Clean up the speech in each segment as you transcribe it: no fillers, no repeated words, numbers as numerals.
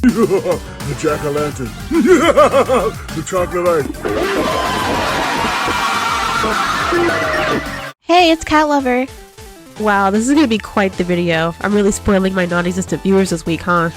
The jack-o'-lantern. The chocolate ice. Hey, it's Cat Lover. Wow, this is gonna be quite the video. I'm really spoiling my non-existent viewers this week, huh?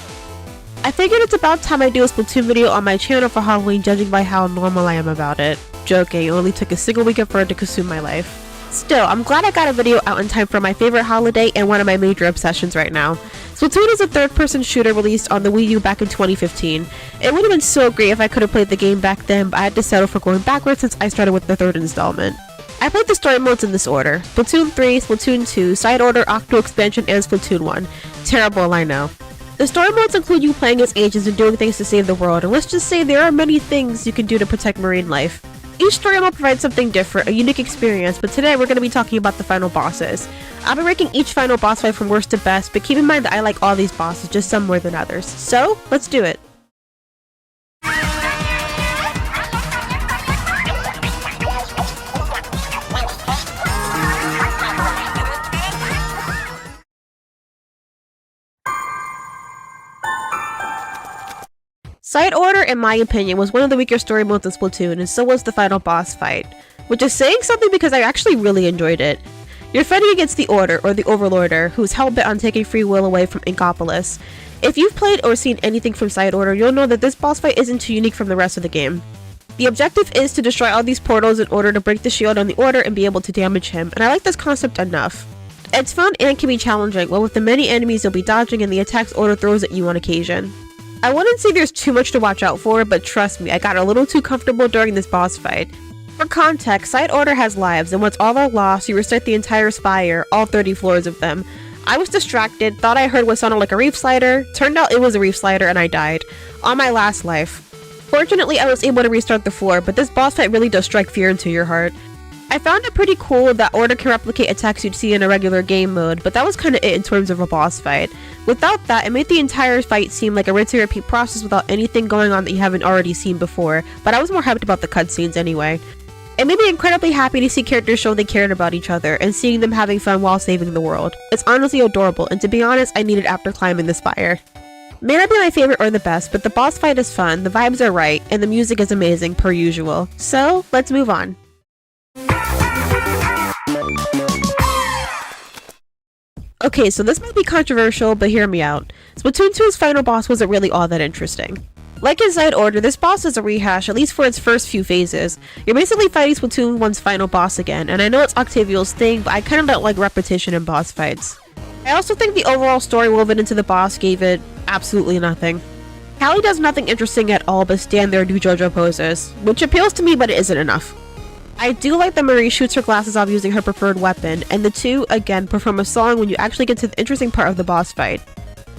I figured it's about time I do a Splatoon video on my channel for Halloween, judging by how normal I am about it. Joking, it only took a single weekend for it to consume my life. Still, I'm glad I got a video out in time for my favorite holiday and one of my major obsessions right now. Splatoon is a third-person shooter released on the Wii U back in 2015. It would have been so great if I could have played the game back then, but I had to settle for going backwards since I started with the third installment. I played the story modes in this order: Splatoon 3, Splatoon 2, Side Order, Octo Expansion, and Splatoon 1. Terrible, I know. The story modes include you playing as agents and doing things to save the world, and let's just say there are many things you can do to protect marine life. Each story mode provides something different, a unique experience, but today we're going to be talking about the final bosses. I'll be ranking each final boss fight from worst to best, but keep in mind that I like all these bosses, just some more than others. So, let's do it! Side Order, in my opinion, was one of the weaker story modes in Splatoon, and so was the final boss fight. Which is saying something because I actually really enjoyed it. You're fighting against the Order, or the Overlorder, who's hell-bent on taking free will away from Inkopolis. If you've played or seen anything from Side Order, you'll know that this boss fight isn't too unique from the rest of the game. The objective is to destroy all these portals in order to break the shield on the Order and be able to damage him, and I like this concept enough. It's fun and can be challenging, what with the many enemies you'll be dodging and the attacks Order throws at you on occasion. I wouldn't say there's too much to watch out for, but trust me, I got a little too comfortable during this boss fight. For context, Side Order has lives, and once all are lost, you restart the entire spire, all 30 floors of them. I was distracted, thought I heard what sounded like a reef slider, turned out it was a reef slider, and I died. On my last life. Fortunately, I was able to restart the floor, but this boss fight really does strike fear into your heart. I found it pretty cool that Order can replicate attacks you'd see in a regular game mode, but that was kinda it in terms of a boss fight. Without that, it made the entire fight seem like a rinse and repeat process without anything going on that you haven't already seen before, but I was more hyped about the cutscenes anyway. It made me incredibly happy to see characters show they cared about each other, and seeing them having fun while saving the world. It's honestly adorable, and to be honest, I need it after climbing the spire. May not be my favorite or the best, but the boss fight is fun, the vibes are right, and the music is amazing per usual. So, let's move on. Okay, so this might be controversial, but hear me out. Splatoon 2's final boss wasn't really all that interesting. Like in Side Order, this boss is a rehash, at least for its first few phases. You're basically fighting Splatoon 1's final boss again, and I know it's Octavio's thing, but I kinda don't like repetition in boss fights. I also think the overall story woven into the boss gave it absolutely nothing. Callie does nothing interesting at all but stand there and do JoJo poses, which appeals to me, but it isn't enough. I do like that Marie shoots her glasses off using her preferred weapon, and the two, again, perform a song when you actually get to the interesting part of the boss fight.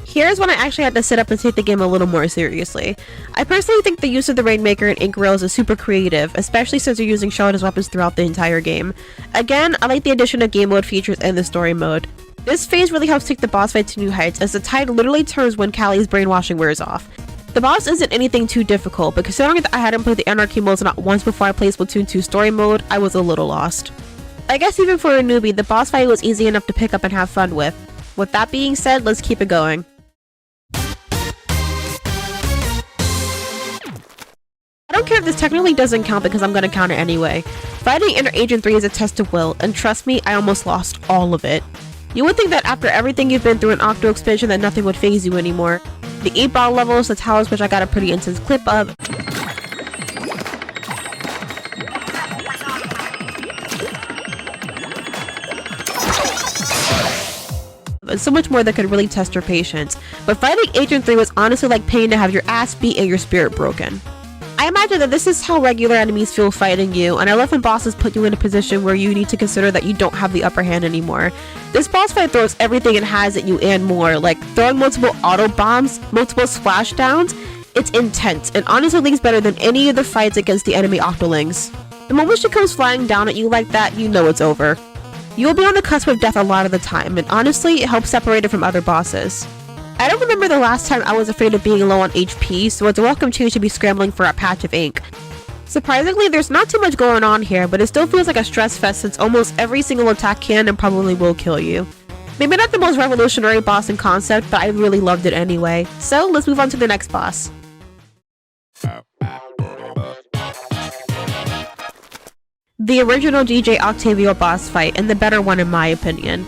Here's when I actually had to sit up and take the game a little more seriously. I personally think the use of the Rainmaker and Ink Rails is super creative, especially since you're using shell as weapons throughout the entire game. Again, I like the addition of game mode features and the story mode. This phase really helps take the boss fight to new heights, as the tide literally turns when Callie's brainwashing wears off. The boss isn't anything too difficult, but considering that I hadn't played the Anarchy modes not once before I played Splatoon 2 story mode, I was a little lost. I guess even for a newbie, the boss fight was easy enough to pick up and have fun with. With that being said, let's keep it going. I don't care if this technically doesn't count because I'm gonna count it anyway. Fighting Inner Agent 3 is a test of will, and trust me, I almost lost all of it. You would think that after everything you've been through in Octo Expansion that nothing would phase you anymore. The 8-ball levels, the towers, which I got a pretty intense clip of, and so much more that could really test your patience. But fighting Agent 3 was honestly like paying to have your ass beat and your spirit broken. I imagine that this is how regular enemies feel fighting you, and I love when bosses put you in a position where you need to consider that you don't have the upper hand anymore. This boss fight throws everything it has at you and more, like throwing multiple auto bombs, multiple splashdowns. It's intense, and honestly leagues better than any of the fights against the enemy Octolings. The moment she comes flying down at you like that, you know it's over. You'll be on the cusp of death a lot of the time, and honestly, it helps separate it from other bosses. I don't remember the last time I was afraid of being low on HP, so it's a welcome change to be scrambling for a patch of ink. Surprisingly, there's not too much going on here, but it still feels like a stress fest since almost every single attack can and probably will kill you. Maybe not the most revolutionary boss in concept, but I really loved it anyway. So let's move on to the next boss. The original DJ Octavio boss fight, and the better one in my opinion.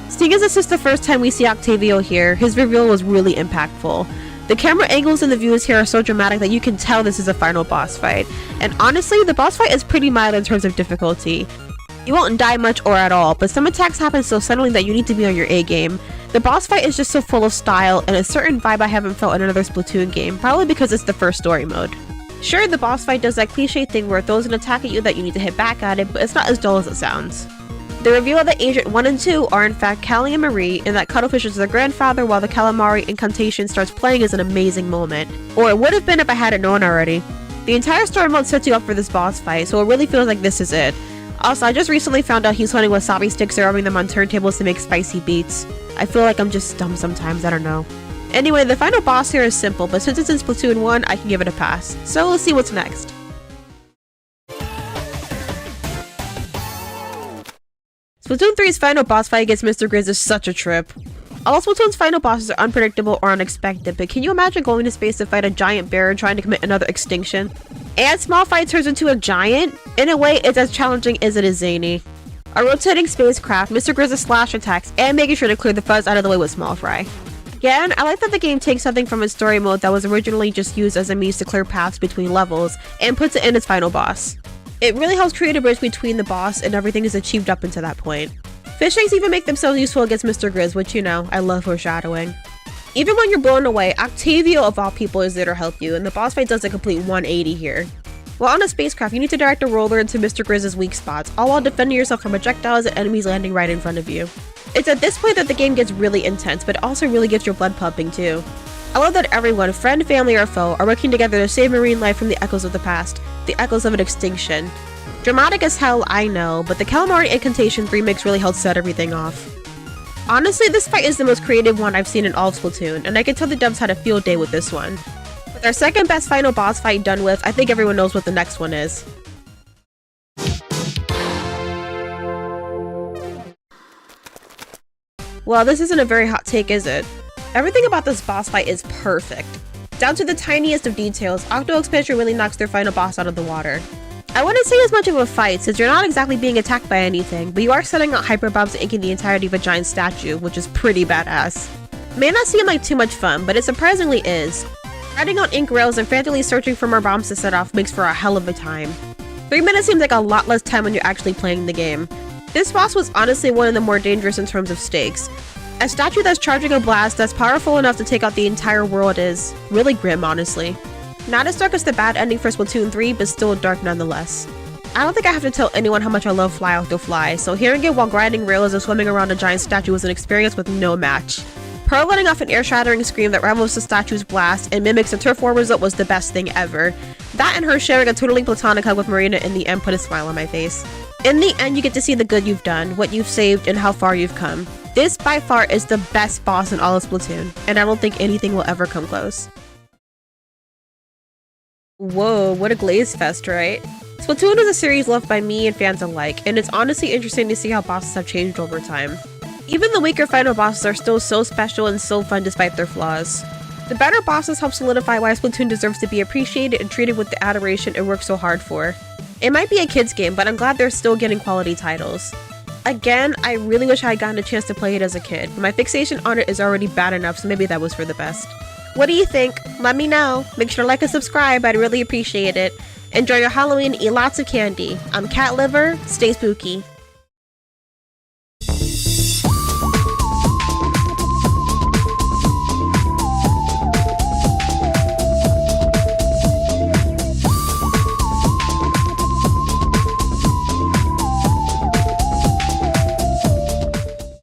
Seeing as this is the first time we see Octavio here, his reveal was really impactful. The camera angles and the views here are so dramatic that you can tell this is a final boss fight. And honestly, the boss fight is pretty mild in terms of difficulty. You won't die much or at all, but some attacks happen so suddenly that you need to be on your A game. The boss fight is just so full of style and a certain vibe I haven't felt in another Splatoon game, probably because it's the first story mode. Sure, the boss fight does that cliche thing where it throws an attack at you that you need to hit back at it, but it's not as dull as it sounds. The reveal that Agent 1 and 2 are in fact Callie and Marie, and that Cuttlefish is their grandfather while the Calamari Inkantation starts playing is an amazing moment. Or it would have been if I hadn't known already. The entire story mode sets you up for this boss fight, so it really feels like this is it. Also, I just recently found out he's hunting wasabi sticks and rubbing them on turntables to make spicy beats. I feel like I'm just dumb sometimes, I don't know. Anyway, the final boss here is simple, but since it's in Splatoon 1, I can give it a pass. So let's see what's next. Splatoon 3's final boss fight against Mr. Grizz is such a trip. All Splatoon's final bosses are unpredictable or unexpected, but can you imagine going to space to fight a giant bear and trying to commit another extinction? And small fight turns into a giant? In a way, it's as challenging as it is zany. A rotating spacecraft, Mr. Grizz's slash attacks, and making sure to clear the fuzz out of the way with small fry. Again, I like that the game takes something from its story mode that was originally just used as a means to clear paths between levels, and puts it in its final boss. It really helps create a bridge between the boss and everything is achieved up until that point. Fish eggs even make themselves useful against Mr. Grizz, which you know, I love foreshadowing. Even when you're blown away, Octavio of all people is there to help you, and the boss fight does a complete 180 here. While on a spacecraft, you need to direct a roller into Mr. Grizz's weak spots, all while defending yourself from projectiles and enemies landing right in front of you. It's at this point that the game gets really intense, but also really gets your blood pumping too. I love that everyone, friend, family, or foe, are working together to save marine life from the echoes of the past, the echoes of an extinction. Dramatic as hell, I know, but the Calamari Inkantation remix really helped set everything off. Honestly, this fight is the most creative one I've seen in all of Splatoon, and I can tell the devs had a field day with this one. With our second best final boss fight done with, I think everyone knows what the next one is. Well, this isn't a very hot take, is it? Everything about this boss fight is perfect. Down to the tiniest of details, Octo expansion really knocks their final boss out of the water. I wouldn't say as much of a fight since you're not exactly being attacked by anything, but you are setting out hyper bombs and inking the entirety of a giant statue, which is pretty badass. May not seem like too much fun, but it surprisingly is. Riding on ink rails and frantically searching for more bombs to set off makes for a hell of a time. 3 minutes seems like a lot less time when you're actually playing the game. This boss was honestly one of the more dangerous in terms of stakes. A statue that's charging a blast that's powerful enough to take out the entire world is really grim, honestly. Not as dark as the bad ending for Splatoon 3, but still dark nonetheless. I don't think I have to tell anyone how much I love Fly Octo Fly, so hearing it while grinding rails and swimming around a giant statue was an experience with no match. Pearl letting off an ear-shattering scream that rivals the statue's blast and mimics a turf war result was the best thing ever. That and her sharing a totally platonic hug with Marina in the end put a smile on my face. In the end, you get to see the good you've done, what you've saved, and how far you've come. This, by far, is the best boss in all of Splatoon, and I don't think anything will ever come close. Whoa, what a glaze fest, right? Splatoon is a series loved by me and fans alike, and it's honestly interesting to see how bosses have changed over time. Even the weaker final bosses are still so special and so fun despite their flaws. The better bosses help solidify why Splatoon deserves to be appreciated and treated with the adoration it worked so hard for. It might be a kid's game, but I'm glad they're still getting quality titles. Again, I really wish I had gotten a chance to play it as a kid, but my fixation on it is already bad enough, so maybe that was for the best. What do you think? Let me know. Make sure to like and subscribe, I'd really appreciate it. Enjoy your Halloween, eat lots of candy. I'm Cat Liver, stay spooky.